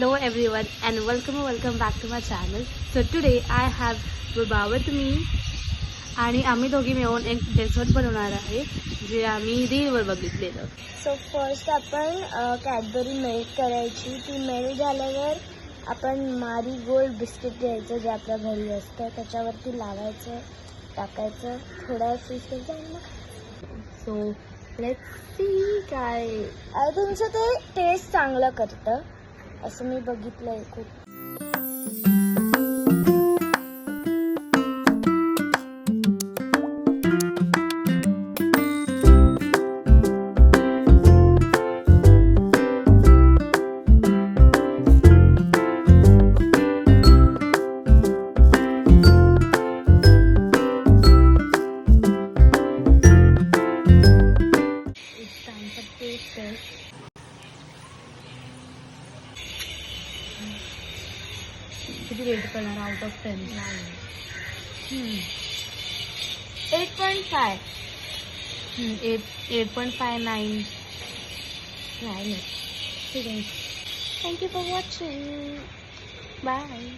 Hello everyone and welcome back to my channel. So today I have Ruba with me आणि आम्ही दोघी मिळून एक डेझर्ट बनवणार आहे जे आम्ही रीलवर बघितलेलं. सो फर्स्ट आपण कॅडबरी मेल्ट करायची. ती मेल्ट झाल्यावर आपण मारीगोल्ड बिस्किट घ्यायचं जे आपल्या घरी असतं, त्याच्यावरती लावायचं, टाकायचं, थोडा फ्रीज करायचं आणि मग सो लेट्स सी काय तुमचं ते टेस्ट चांगलं करतं असं मी बघितलंय खूप. किती रेट करणार आउट ऑफ 10? 8.5. 8.5 9. ठीक आहे. Thank you for watching. बाय.